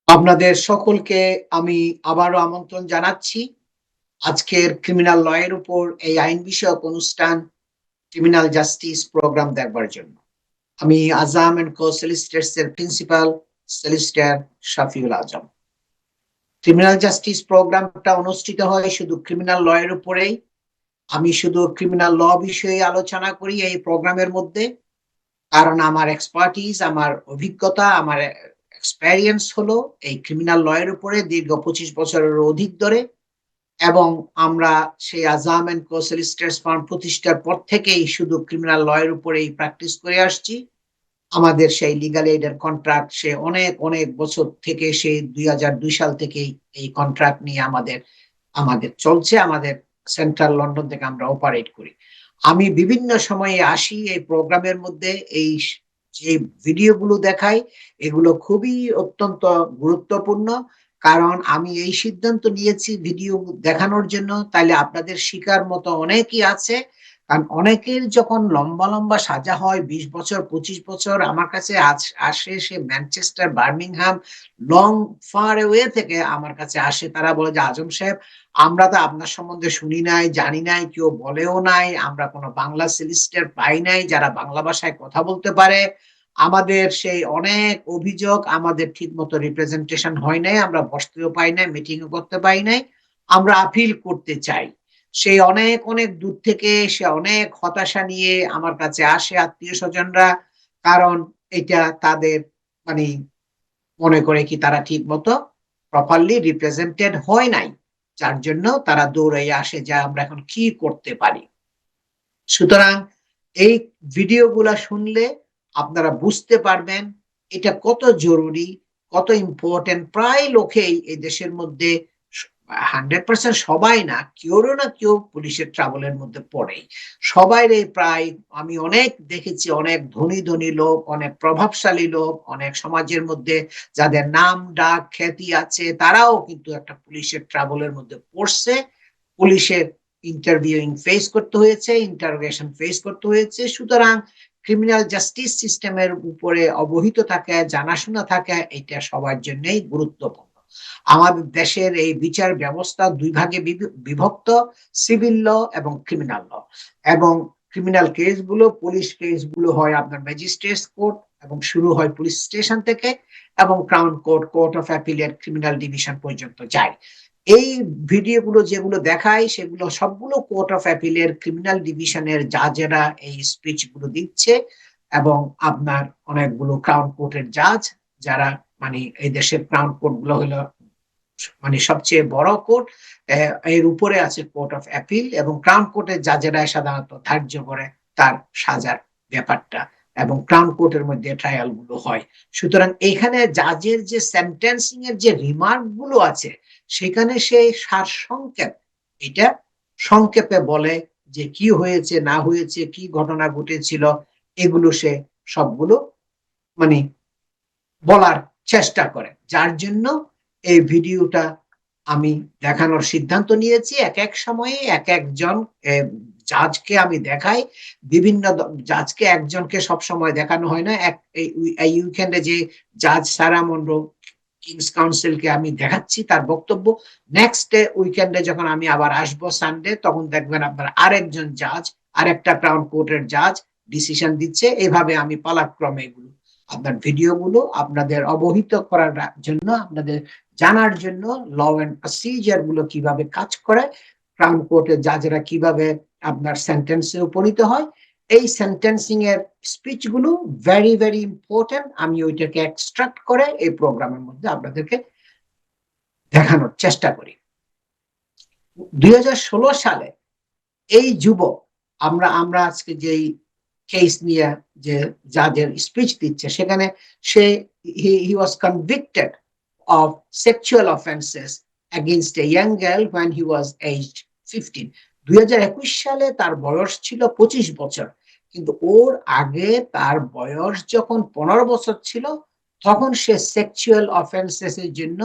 আপনাদের সকলকে আমি আবারও আমন্ত্রণ জানাচ্ছি আজকের ক্রিমিনাল ল এর উপর এই আইন বিষয়ক অনুষ্ঠান ক্রিমিনাল জাস্টিস প্রোগ্রাম দেখবার জন্য। আমি আজম এন্ড কো সলিসিটরস এর প্রিন্সিপাল সলিসিটর শফিউল আজম। ক্রিমিনাল জাস্টিস প্রোগ্রামটা অনুষ্ঠিত হয় শুধু ক্রিমিনাল ল এর উপরেই। আমি শুধু ক্রিমিনাল ল বিষয়ে আলোচনা করি এই প্রোগ্রামের মধ্যে, কারণ আমার এক্সপার্টিজ, আমার অভিজ্ঞতা, আমার এক্সপেরিয়েন্স হলো এই ক্রিমিনাল ল এর উপরে দীর্ঘ 25 বছরের অধিক ধরে। এবং আমরা সেই আজম এন্ড কো সলিসিটরস ফার্ম প্রতিষ্ঠার পর থেকেই শুধু ক্রিমিনাল ল এর উপরেই প্র্যাকটিস করে আসছি। আমাদের সেই লিগ্যাল এইডের কন্ট্রাক্ট সে অনেক অনেক বছর থেকে, সেই 2002 সাল থেকেই এই কন্ট্রাক্ট নিয়ে আমাদের আমাদের চলছে। আমাদের সেন্ট্রাল লন্ডন থেকে আমরা অপারেট করি। আমি বিভিন্ন সময়ে আসি এই প্রোগ্রামের মধ্যে, এই যে ভিডিওগুলো দেখাই এগুলো খুবই অত্যন্ত গুরুত্বপূর্ণ। কারণ আমি এই সিদ্ধান্ত নিয়েছি ভিডিও দেখানোর জন্য, তাইলে আপনাদের শিকার মতো অনেকেই আছে। কারণ অনেকের যখন লম্বা লম্বা সাজা হয় 20 বছর 25 বছর, আমার কাছে আসে সে Manchester, Birmingham, long far way থেকে আমার কাছে আসে। তারা বলে যে আজম সাহেব, আমরা তো আপনার সম্বন্ধে শুনি নাই, জানি নাই, কেউ বলেও নাই, আমরা কোনো বাংলা সলিসিটর পাই নাই যারা বাংলা ভাষায় কথা বলতে পারে। আমাদের সেই অনেক অভিযোগ, আমাদের ঠিক মতো রিপ্রেজেন্টেশন হয় নাই, আমরা বসতেও পাই নাই, মিটিংও করতে পাই নাই, আমরা আপিল করতে চাই। সেই অনেক অনেক দূর থেকে সে অনেক হতাশা নিয়ে আমার কাছে আসে আত্মীয় স্বজনরা। কারণ এটা তাদের মানে মনে করে কি তারা ঠিক মতো প্রপারলি রিপ্রেজেন্টেড হয় নাই, যার জন্য তারা দৌড়াই আসে যে আমরা এখন কি করতে পারি। সুতরাং এই ভিডিওগুলা শুনলে আপনারা বুঝতে পারবেন এটা কত জরুরি, কত ইম্পর্টেন্ট। প্রায় লোকেই এই দেশের মধ্যে 100% সবাই না, কেউ না কেউ পুলিশের ট্রাবলের মধ্যে পড়ে। সবাই প্রায় আমি অনেক দেখেছি, অনেক ধনী ধনী লোক, অনেক প্রভাবশালী লোক, অনেক সমাজের মধ্যে যাদের নাম ডাক খ্যাতি আছে, তারাও কিন্তু একটা পুলিশের ট্রাবলের মধ্যে পড়ছে। পুলিশের ইন্টারভিউইং ফেস করতে হয়েছে, ইন্টারোগেশন ফেস করতে হয়েছে। সুতরাং ক্রিমিনাল জাস্টিস সিস্টেমের উপরে অবহিত থাকা, জানাশোনা থাকা, এটা সবার জন্যই গুরুত্বপূর্ণ। আমাদের দেশের এই বিচার ব্যবস্থা দুই ভাগে বিভক্ত, সিভিল ল এবং ক্রিমিনাল ল। এবং ক্রিমিনাল কেসগুলো, পুলিশ কেসগুলো হয় আপনার ম্যাজিস্ট্রেটস কোর্ট এবং শুরু হয় পুলিশ স্টেশন থেকে, এবং ক্রাউন কোর্ট, কোর্ট অফ অ্যাপিলের ক্রিমিনাল ডিভিশন পর্যন্ত যায়। এই ভিডিওগুলো যেগুলো দেখায় সেগুলো সবগুলো কোর্ট অফ অ্যাপিলের ক্রিমিনাল ডিভিশনের জাজেরা এই স্পিচ গুলো দিচ্ছে। এবং আপনার অনেকগুলো ক্রাউন কোর্টের জাজ, যারা এই দেশের ক্রাউন কোর্ট গুলো হলো সবচেয়ে বড় কোর্ট, এর উপরে আছে কোর্ট অফ অ্যাপিল, এবং ক্রাউন কোর্টের জাজেরা সাধারণত ধার্য করে তার সাজার ব্যাপারটা, এবং ক্রাউন কোর্টের মধ্যে ট্রায়াল গুলো হয়। সুতরাং এখানে জাজের যে সেন্টেন্সিং এর যে রিমার্ক গুলো আছে, সেখানে সে সারসংক্ষেপ এটা সংক্ষেপে বলে যে কি হয়েছে না হয়েছে, কি ঘটনা ঘটেছিল, এগুলো সে সবগুলো মানে বলার চেষ্টা করে। যার জন্য এই ভিডিওটা আমি দেখানোর সিদ্ধান্ত নিয়েছি। এক এক সময়ে এক একজন জাজকে আমি দেখাই। বিভিন্ন জাজকে, একজনকে সব সময় দেখানো হয় না। এই উইকেন্ডে যে জাজ সারা মনরো কিংস কাউন্সিলকে আমি দেখাচ্ছি তার বক্তব্য। নেক্সট উইকেন্ডে যখন আমি আবার আসবো সানডে, তখন দেখবেন আপনার আরেকজন জাজ, আরেকটা ক্রাউন কোর্টের জাজ ডিসিশন দিচ্ছে। এভাবে আমি পালাক্রমে এগুলো আপনার ভিডিওগুলো আপনাদের অবহিত করার জন্য, আপনাদের জানার জন্য ল এন্ড প্রসিজার গুলো কিভাবে কাজ করে, ক্রাউন কোর্টের জাজেরা কিভাবে আপনার সেন্টেন্সে উপনীত হয়, এই সেন্টেন্সিং এর স্পিচ গুলো ভেরি ভেরি ইম্পর্টেন্ট। আমি ওইটাকে এক্সট্রাক্ট করে এই প্রোগ্রামের মধ্যে আপনাদেরকে দেখানোর চেষ্টা করি। 2016 সালে এই যুবক, আমরা আমরা আজকে যেই কেস নিয়ে যে জাজের স্পিচ দিচ্ছে, সেখানে সে he was convicted of sexual offenses against a young girl when he was aged 15। 2021 সালে তার বয়স ছিল 25 বছর, কিন্তু ওর আগে তার বয়স যখন 15 বছর ছিল, তখন সে সেক্সুয়াল অফেন্সেস এর জন্য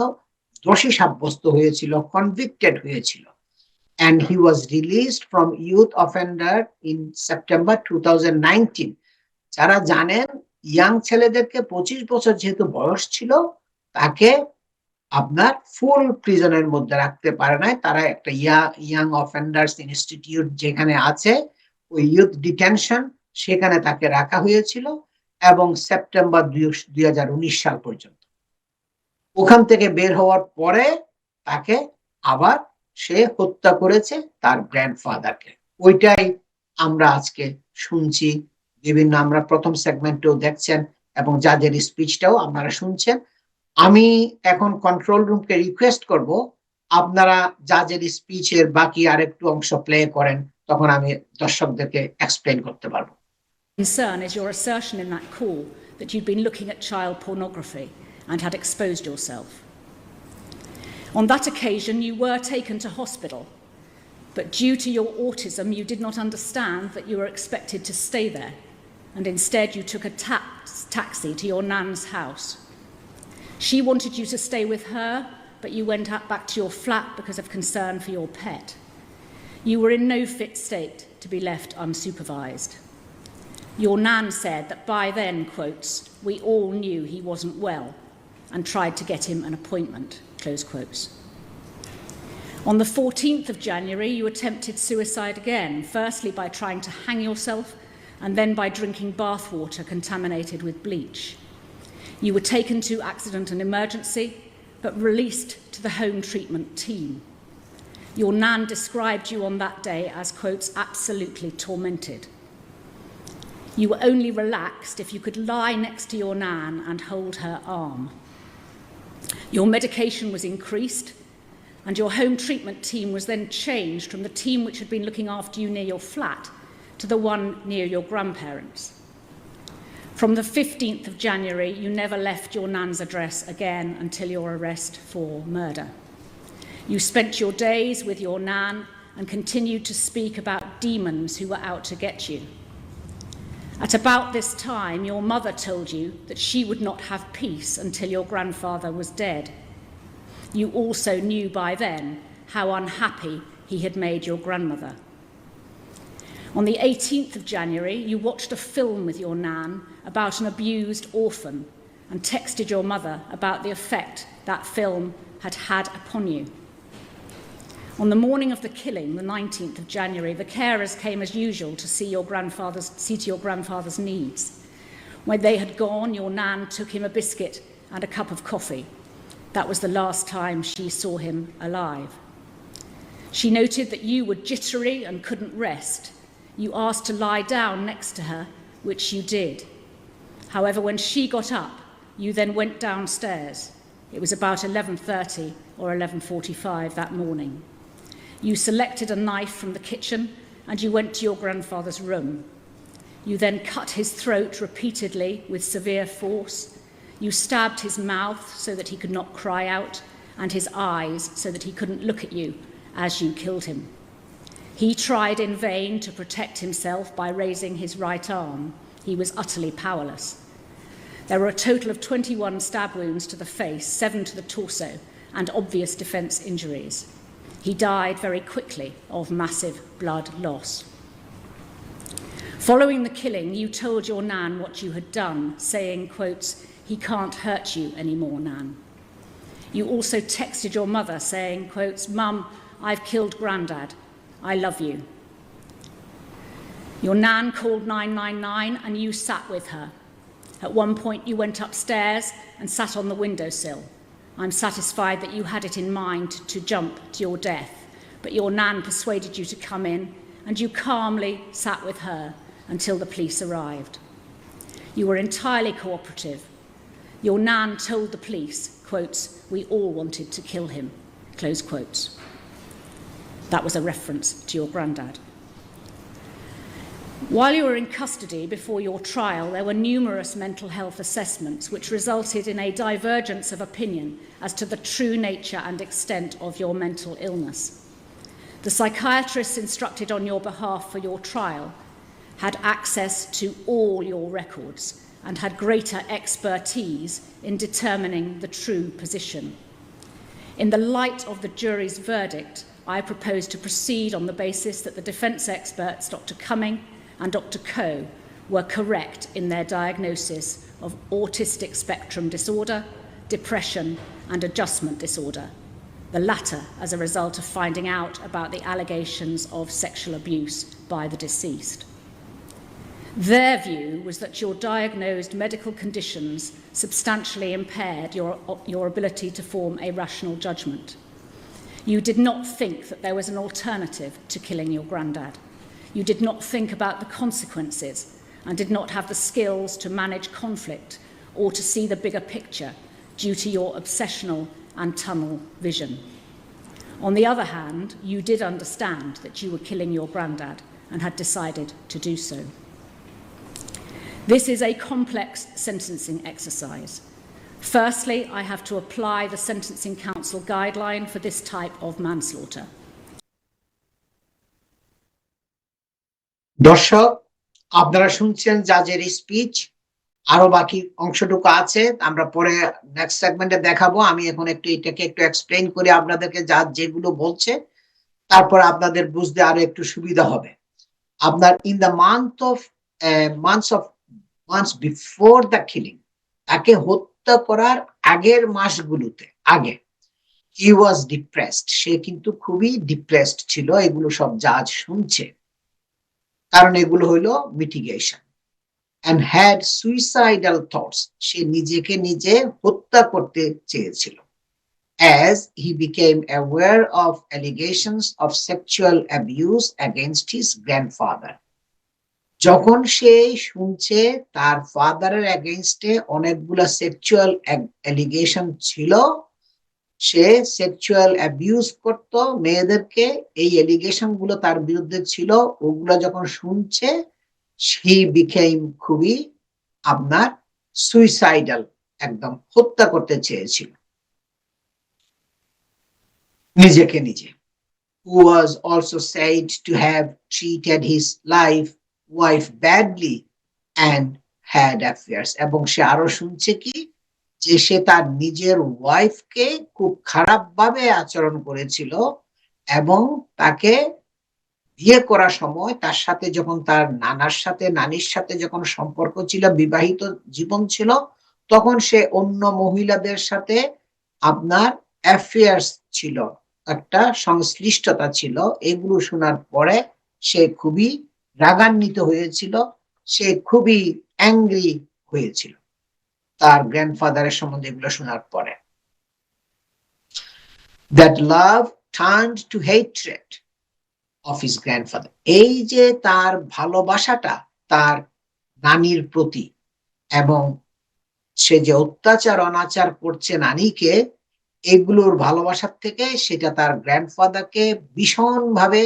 দোষী সাব্যস্ত হয়েছিল, কনভিক্টেড হয়েছিল। And he was released from youth offender in September 2019। যারা জানেন, ইয়াং ছেলেদেরকে 25 বছর যেহেতু বয়স ছিল, তাকে আপনার ফুল প্রিজনের মধ্যে রাখতে পারে নাই। তারা একটা ইয়াং অফেন্ডার্স ইনস্টিটিউট যেখানে আছে, ওই ইউথ ডিটেনশন, সেখানে তাকে রাখা হয়েছিল এবং সেপ্টেম্বর ২০১৯ সাল পর্যন্ত। ওখান থেকে বের হওয়ার পরে তাকে আবার সে হত্যা করেছে তার গ্র্যান্ডফাদারকে। ওইটাই আমরা আজকে শুনছি, বিভিন্ন আমরা প্রথম সেগমেন্টেও দেখছেন এবং জাজের স্পিচটাও আপনারা শুনছেন। আমি এখন কন্ট্রোল রুমকে রিকোয়েস্ট করব আপনারা জাজের স্পিচের বাকি আরেকটু অংশ প্লে করেন, তখন আমি দর্শকদেরকে এক্সপ্লেইন করতে পারবো। Concern is your assertion in that call that you'd been looking at child pornography and had exposed yourself. On that occasion, you were taken to hospital, but due to your autism, you did not understand that you were expected to stay there, and instead you took a taxi to your nan's house. She wanted you to stay with her, but you went back to your flat because of concern for your pet. You were in no fit state to be left unsupervised. Your nan said that by then, quotes, we all knew he wasn't well and tried to get him an appointment, close quotes. On the 14th of January, you attempted suicide again, firstly by trying to hang yourself and then by drinking bathwater contaminated with bleach. You were taken to accident and emergency, but released to the home treatment team. Your nan described you on that day as, quotes, absolutely tormented. You were only relaxed if you could lie next to your nan and hold her arm. Your medication was increased, and your home treatment team was then changed from the team which had been looking after you near your flat to the one near your grandparents. From the 15th of January, you never left your nan's address again until your arrest for murder. You spent your days with your nan and continued to speak about demons who were out to get you. At about this time, your mother told you that she would not have peace until your grandfather was dead. You also knew by then how unhappy he had made your grandmother. On the 18th of January, you watched a film with your nan about an abused orphan and texted your mother about the effect that film had had upon you. On the morning of the killing, the 19th of January, the carers came as usual to see to your grandfather's needs. When they had gone, your nan took him a biscuit and a cup of coffee. That was the last time she saw him alive. She noted that you were jittery and couldn't rest. You asked to lie down next to her, which you did. However, when she got up, you then went downstairs. It was about 11:30 or 11:45 that morning. You selected a knife from the kitchen and you went to your grandfather's room. You then cut his throat repeatedly with severe force. You stabbed his mouth so that he could not cry out, and his eyes so that he couldn't look at you as you killed him. He tried in vain to protect himself by raising his right arm. He was utterly powerless. There were a total of 21 stab wounds to the face, 7 to the torso, and obvious defence injuries. He died very quickly of massive blood loss. Following the killing, you told your nan what you had done, saying, quotes, he can't hurt you anymore, nan. You also texted your mother saying, quotes, Mum, I've killed Grandad. I love you. Your nan called 999 and you sat with her. At one point you went upstairs and sat on the windowsill. I'm satisfied that you had it in mind to jump to your death, but your nan persuaded you to come in and you calmly sat with her until the police arrived. You were entirely cooperative. Your nan told the police, quotes, we all wanted to kill him, close quotes. That was a reference to your granddad. While you were in custody before your trial, there were numerous mental health assessments which resulted in a divergence of opinion as to the true nature and extent of your mental illness. The psychiatrists instructed on your behalf for your trial had access to all your records and had greater expertise in determining the true position. In the light of the jury's verdict, I propose to proceed on the basis that the defence experts, Dr. Cumming and Dr. Coe, were correct in their diagnosis of autistic spectrum disorder, depression, and adjustment disorder, the latter as a result of finding out about the allegations of sexual abuse by the deceased. Their view was that your diagnosed medical conditions substantially impaired your ability to form a rational judgment. You did not think that there was an alternative to killing your granddad. You did not think about the consequences and did not have the skills to manage conflict or to see the bigger picture due to your obsessional and tunnel vision. On the other hand, you did understand that you were killing your granddad and had decided to do so. This is a complex sentencing exercise. Firstly, I have to apply the Sentencing Council guideline for this type of manslaughter. দর্শক, আপনারা শুনছেন জাজের speech. আরো বাকি অংশটুকু আছে, আমরা পরে next সেগমেন্টে দেখাবো। আমি এখন এটাকে একটু এক্সপ্লেইন করে আপনাদেরকে জাজ যেগুলো বলছে, তারপর আপনাদের বুঝতে আরো একটু সুবিধা হবে। আপনার in the months before the killing, তাকে হত্যা করার আগের মাসগুলোতে আগে he was depressed, সে কিন্তু খুবই ডিপ্রেসড ছিল। এগুলো সব জাজ শুনছে, কারণ এগুলো হলো mitigation. and had suicidal thoughts, সে নিজেকে নিজে হত্যা করতে চেয়েছিল। as he became aware of allegations of sexual abuse against his grandfather, যখন সে শুনছে তার ফাদারের এগেইনস্টে অনেকগুলা সেক্সুয়াল অ্যালিগেশন ছিল, সে সেক্সুয়াল অ্যাবিউজ করত মেয়েদেরকে, এই অ্যালিগেশন গুলো তার বিরুদ্ধে ছিল, ওগুলা যখন শুনছে he became খুবই আপনার সুইসাইডাল, একদম হত্যা করতে চেয়েছিল নিজেকে নিজে। who was also said to have treated his wife badly and had affairs, এবং সে আরো শুনছে কি যে সে তার নিজের ওয়াইফকে খুব খারাপ ভাবে আচরণ করেছিল, এবং তাকে বিয়ে করার সময় তার সাথে যখন তার নানির সাথে যখন সম্পর্ক ছিল, বিবাহিত জীবন ছিল, তখন সে অন্য মহিলাদের সাথে আপনার অ্যাফেয়ার্স ছিল, একটা সংশ্লিষ্টতা ছিল। এগুলো শোনার পরে সে খুবই রাগান্বিত হয়েছিল, সে খুবই অ্যাংরি হয়েছিল তার গ্র্যান্ডফাদারের সম্বন্ধে এগুলো শোনার পরে। that love turned to hatred of his grandfather, এই যে তার ভালোবাসাটা তার নানির প্রতি, এবং সে যে অত্যাচার অনাচার করছে নানিকে, এগুলোর ভালোবাসার থেকে সেটা তার গ্র্যান্ডফাদারকে ভীষণভাবে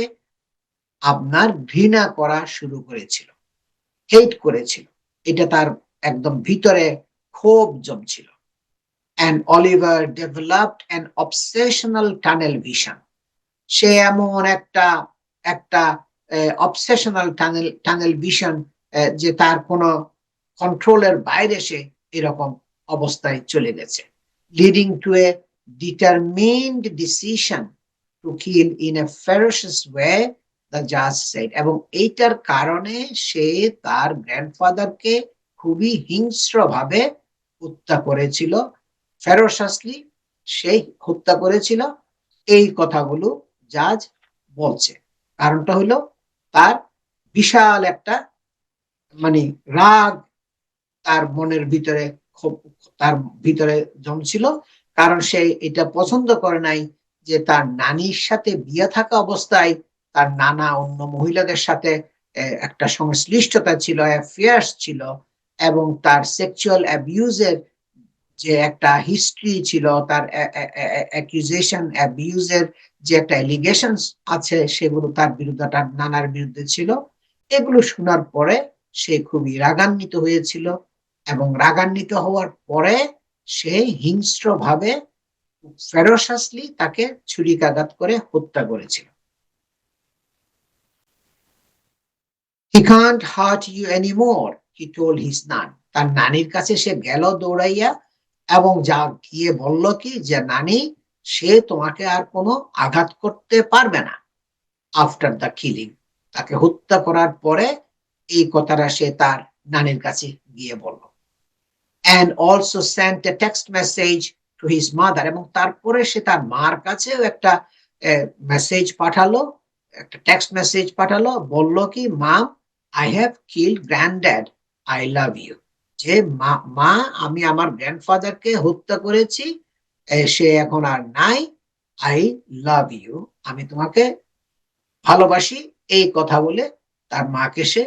আপনার ঘৃণা করা শুরু করেছিল, হেট করেছিল। এটা তার একদম ভিতরে ক্ষোভ জমছিল। and Oliver developed an obsessional tunnel vision, সে এমন একটা obsessional tunnel vision যে তার কোনো কন্ট্রোলের বাইরে সে এরকম অবস্থায় চলে গেছে, leading to a determined decision to kill in a ferocious way, the judge said, এবং এইটার কারণে সে তার গ্র্যান্ডফাদারকে খুবই হিংস্রভাবে হত্যা করেছিল, ফেরোসাসলি সে হত্যা করেছিল। এই কথাগুলো জাজ বলছে, কারণটা হলো তার বিশাল একটা মানে রাগ তার মনের ভিতরে, তার ভিতরে জমছিল, কারণ সে এটা পছন্দ করে নাই যে তার নানির সাথে বিয়ে থাকা অবস্থায় তার নানা অন্য মহিলাদের সাথে একটা সংশ্লিষ্টতা ছিল, অ্যাফেয়ার্স ছিল, এবং তার সেক্সুয়াল অ্যাবিউজের যে একটা হিস্ট্রি ছিল, তার অ্যাকিউজেশন অ্যাবিউজের যে একটা এলিগেশনস আছে, সেগুলো তার বিরুদ্ধে, তার নানার বিরুদ্ধে ছিল। এগুলো শোনার পরে সে খুবই রাগান্বিত হয়েছিল, এবং রাগান্বিত হওয়ার পরে সে হিংস্রভাবে ফেরোসাসলি তাকে ছুরিকাঘাত করে হত্যা করেছিল। He can't hurt you anymore, he told his nan, তার নানির কাছে সে গেল দৌড়াইয়া, এবং যা গিয়ে বলল কি যে নানি, সে তোমাকে আর কোনো আঘাত করতে পারবে না। আফটার দ্য কিলিং, তাকে হত্যা করার পরে এই কথাটা সে তার নানির কাছে গিয়ে বলল। and also sent a text message to his mother, এবং তারপরে সে তার মার কাছেও একটা মেসেজ পাঠালো, একটা টেক্সট মেসেজ পাঠালো, বলল কি, মা, I have killed granddad, I love you. যে মা, আমি আমার গ্র্যান্ডফাদারকে হত্যা করেছি, সে এখন আর নাই, আই লাভ ইউ, আমি তোমাকে ভালোবাসি, এই কথা বলে তার মাকে সে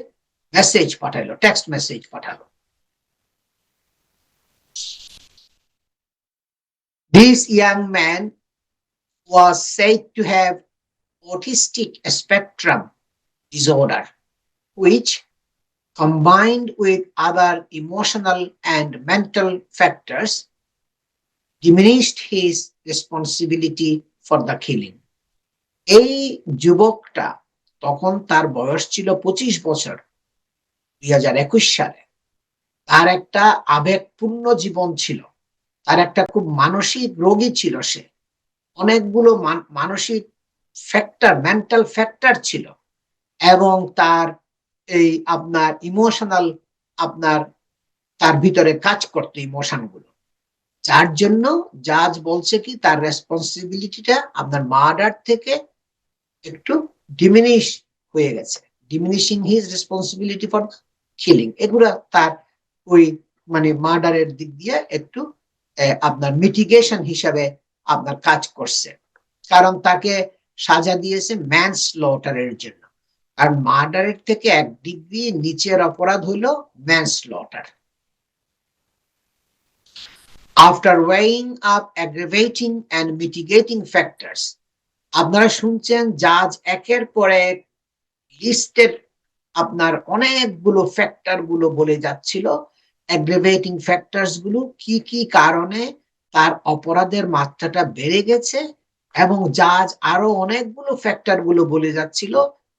মেসেজ পাঠালো, টেক্সট মেসেজ পাঠালো। This young man was said to have autistic spectrum disorder, which combined with other emotional and mental factors diminished his responsibility for the killing. এই যুবকটা, তখন তার বয়স ছিল 25 বছর, 2021 সালে। তার একটা আবেগপূর্ণ জীবন ছিল, তার একটা খুব মানসিক রোগী ছিল সে, অনেকগুলো মানসিক ফ্যাক্টর, মেন্টাল ফ্যাক্টর ছিল, এবং তার এই আপনার ইমোশনাল, আপনার তার ভিতরে কাজ করতো ইমোশন গুলো, যার জন্য জাজ বলছে কি তার রেসপন্সিবিলিটিটা আপনার মার্ডার থেকে একটু ডিমিনিশ হয়ে গেছে, diminishing his responsibility for killing, এগুলা তার ওই মানে মার্ডারের দিক দিয়ে একটু আপনার মিটিগেশন হিসাবে আপনার কাজ করছে, কারণ তাকে সাজা দিয়েছে ম্যানস্লটারের জন্য, আর মার্ডারের থেকে 1 ডিগ্রি নিচের অপরাধ হলো ম্যানস্লটার। After weighing up aggravating and mitigating factors, আপনারা শুনছেন জাজ একের পর এক লিস্টেড আপনার অনেকগুলো ফ্যাক্টর গুলো বলে যাচ্ছিল, অ্যাগ্রেভেটিং ফ্যাক্টরস গুলো কি কি কারণে তার অপরাধের মাত্রাটা বেড়ে গেছে, এবং জাজ আরো অনেকগুলো ফ্যাক্টর গুলো বলে যাচ্ছিল,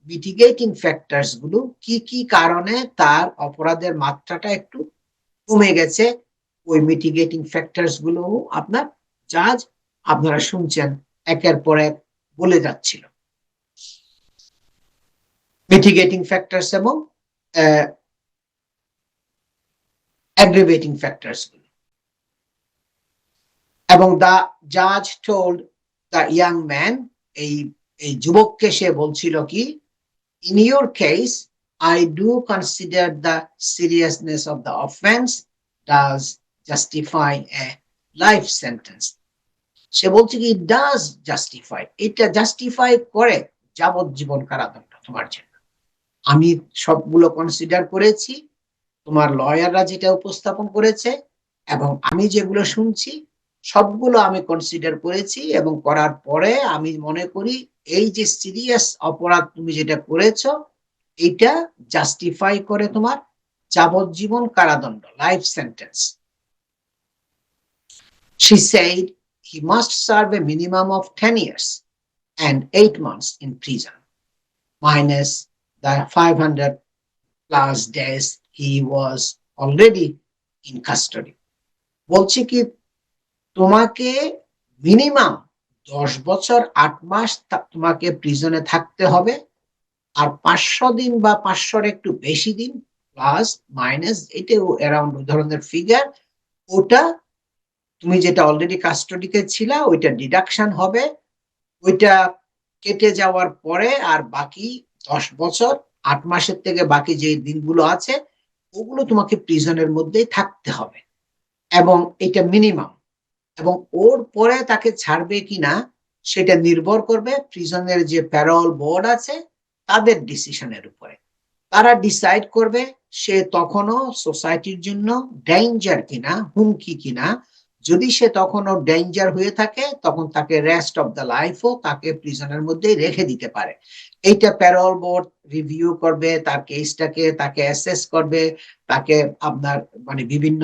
মিটিগেটিং ফ্যাক্টরস গুলো কি কি কারণে তার অপরাধের মাত্রাটা একটু কমে গেছে, ওই মিটিগেটিং ফ্যাক্টরস গুলো আপনার জাজ আপনারা শুনছেন একের পর এক বলে যাচ্ছিল, মিটিগেটিং ফ্যাক্টরস এবং aggravating factors. এবং the judge told the young man, এই যুবককে সে বলছিল কি, in your case I do consider the seriousness of the offense does justify a life sentence. সে বলছে কি, it does justify, এটা জাস্টিফাই করে যাবজ্জীবন কারাদণ্ড তোমার জন্য। আমি সবগুলো কনসিডার করেছি, তোমার লয়াররা যেটা উপস্থাপন করেছে এবং আমি যেগুলো শুনছি সবগুলো আমি কনসিডার করেছি, এবং করার পরে আমি মনে করি এই যে সিরিয়াস অপরাধ তুমি যেটা করেছো এটা জাস্টিফাই করে তোমার যাবজ্জীবন কারাদণ্ড, life sentence. She said he must serve a minimum of 10 years and 8 months in prison, minus the 500 plus days he was already in custody. বলছে কি, তোমাকে মিনিমাম 10 বছর 8 মাস তোমাকে প্রিজনে থাকতে হবে, আর 500 দিন বা 500 একটু বেশি দিন প্লাস মাইনাস, এটাও অ্যারাউন্ড ধরনের ফিগার, ওটা তুমি যেটা অলরেডি কাস্টডিতে ছিলা ওইটা ডিডাকশন হবে, ওইটা কেটে যাওয়ার পরে আর বাকি 10 বছর 8 মাসের থেকে বাকি যে দিনগুলো আছে ওগুলো তোমাকে প্রিজনের মধ্যেই থাকতে হবে, এবং এটা মিনিমাম, এবং ওর পরে তাকে ছাড়বে কিনা সেটা নির্ভর করবে প্রিজনের যে প্যারোল বোর্ড আছে তাদের ডিসিশনের উপরে। তারা ডিসাইড করবে সে তখনও সোসাইটির জন্য ডেঞ্জার কিনা, হুমকি কিনা। যদি সে তখনও ডেঞ্জার হয়ে থাকে তখন তাকে রেস্ট অফ দ্য লাইফও তাকে প্রিজনের মধ্যেই রেখে দিতে পারে। এইটা প্যারোল বোর্ড রিভিউ করবে, তার কেসটাকে তাকে অ্যাসেস করবে, তাকে আপনার মানে বিভিন্ন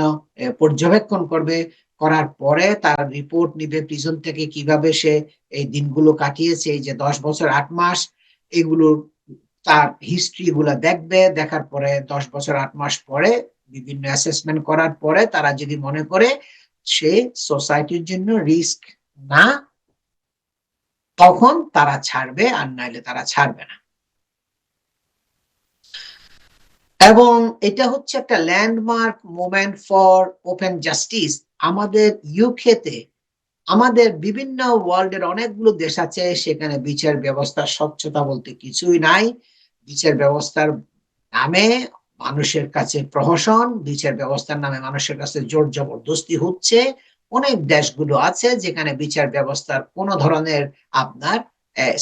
পর্যবেক্ষণ করবে, করার পরে তার রিপোর্ট নিবে প্রিজন থেকে কিভাবে সে এই দিনগুলো কাটিয়েছে, এই যে 10 বছর 8 মাস, এগুলোর তার হিস্ট্রি গুলা দেখবে, দেখার পরে 10 বছর 8 মাস পরে বিভিন্ন অ্যাসেসমেন্ট করার পরে তারা যদি মনে করে সে সোসাইটির জন্য রিস্ক না, তখন তারা ছাড়বে, আর নাইলে তারা ছাড়বে না। এবং এটা হচ্ছে একটা landmark moment for open justice. আমাদের ইউকেতে আমাদের বিভিন্ন ওয়ার্ল্ডের অনেকগুলো দেশ আছে, সেখানে বিচার ব্যবস্থার স্বচ্ছতা বলতে কিছুই নাই। বিচার ব্যবস্থার নামে মানুষের কাছে প্রহসন, বিচার ব্যবস্থার নামে মানুষের কাছে জোর জবরদস্তি হচ্ছে। অনেক দেশগুলো আছে যেখানে বিচার ব্যবস্থার কোনো ধরনের আপনার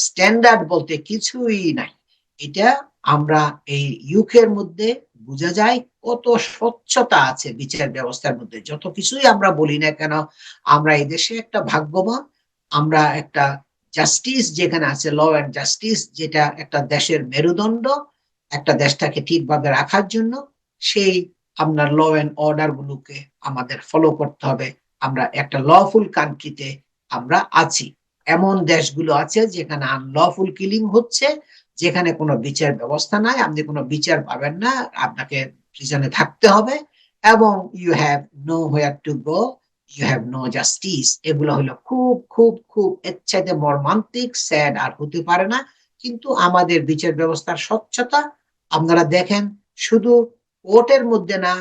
স্ট্যান্ডার্ড বলতে কিছুই নাই। এটা আমরা এই ইউকের মধ্যে বোঝা যায় কত স্বচ্ছতা আছে বিচার ব্যবস্থার মধ্যে। যত কিছুই আমরা বলি না কেন, আমরা এই দেশে একটা ভাগ্যবান, আমরা একটা জাস্টিস যেখানে আছে, ল অ্যান্ড জাস্টিস, যেটা একটা দেশের মেরুদণ্ড, একটা দেশটাকে ঠিকভাবে রাখার জন্য। সেই আপনার ল অ্যান্ড অর্ডার গুলোকে আমাদের ফলো করতে হবে। আমরা একটা লফুল কান্ট্রিতে আমরা আছি। এমন দেশগুলো আছে যেখানে আনলফুল কিলিং হচ্ছে, যেখানে কোনো বিচার ব্যবস্থা নাই, আপনি কোনো বিচার পাবেন না, আপনাকে প্রিজনে থাকতে হবে, এবং you have nowhere to go, you have no justice. এগুলো হলো খুব খুব খুব এর চাইতে মর্মান্তিক, স্যাড আর হতে পারে না। কিন্তু আমাদের বিচার ব্যবস্থার স্বচ্ছতা আপনারা দেখেন, শুধু কোর্টের মধ্যে না,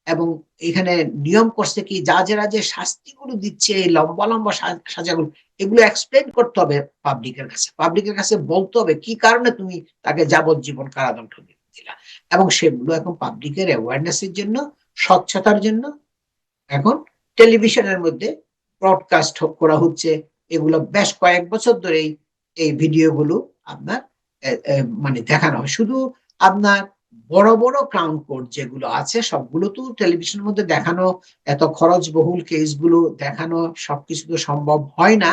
এবং এখানে নিয়ম করছে কি, জাজেরা যে শাস্তিগুলো দিচ্ছে, এই লম্বা লম্বা সাজাগুলো, এগুলো এক্সপ্লেন করতে হবে পাবলিকের কাছে। পাবলিকের কাছে বলতে হবে কি কারণে তুমি তাকে যাবজ্জীবন কারাদণ্ড দিলা। এবং সেগুলো এখন পাবলিকের অ্যাওয়ারনেসের জন্য, স্বচ্ছতার জন্য এখন টেলিভিশনের মধ্যে ব্রডকাস্ট করা হচ্ছে। এগুলো বেশ কয়েক বছর ধরেই এই ভিডিওগুলো আপনার মানে দেখানো হয়। শুধু আপনার বড় বড় ক্রাউন কোর্ট যেগুলো আছে সবগুলো তো টেলিভিশনের মধ্যে দেখানো, এত খরচবহুল কেসগুলো দেখানো সবকিছু তো সম্ভব হয় না।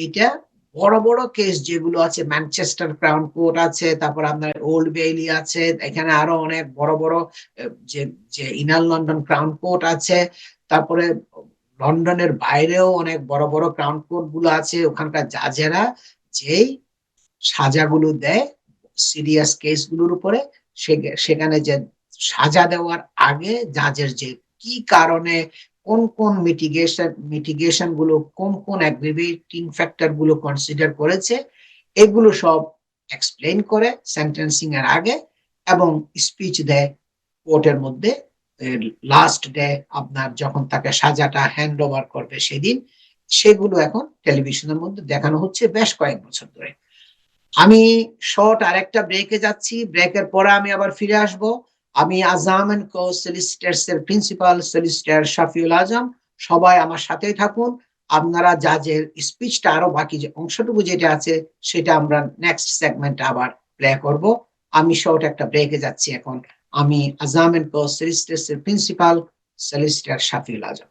এটা বড় বড় কেস যেগুলো আছে, ম্যানচেস্টার ক্রাউন কোর্ট আছে, তারপর আপনার ওল্ড বেইলি আছে, এখানে আরো অনেক বড় বড় যে যে ইনার লন্ডন ক্রাউন কোর্ট আছে, তারপরে লন্ডনের বাইরেও অনেক বড় বড় ক্রাউন কোর্ট গুলো আছে। ওখানকার জাজেরা যেই সাজাগুলো দেয় সিরিয়াস কেসগুলোর উপরে, সেখানে যে সাজা দেওয়ার আগে জাজের যে কি কারণে কোন কোন মিটিগেশন গুলো, কোন কোন অ্যাগ্রিভেটিং ফ্যাক্টর গুলো কনসিডার করেছে, এগুলো সব এক্সপ্লেইন করে সেন্টেন্সিং এর আগে, এবং স্পিচ দেয় কোর্টের মধ্যে লাস্ট ডে, আপনার যখন তাকে সাজাটা হ্যান্ড ওভার করবে সেদিন। সেগুলো এখন টেলিভিশনের মধ্যে দেখানো হচ্ছে বেশ কয়েক বছর ধরে। আমি শর্ট আরেকটা ব্রেকে যাচ্ছি, ব্রেকের পরে আমি আবার ফিরে আসব। আমি আজম এন্ড কো সলিসিটার্স এর প্রিন্সিপাল সলিসিটার শফিউল আজম। সবাই আমার সাথেই থাকুন। আপনারা জাজের স্পিচটা আরো বাকি যে অংশটুকু যেটা আছে সেটা আমরা নেক্সট সেগমেন্টে আবার প্লে করব। আমি শর্ট একটা ব্রেকে যাচ্ছি এখন। আমি আজম এন্ড কো সলিসিটার্স এর প্রিন্সিপাল সলিসিটার শফিউল আজম।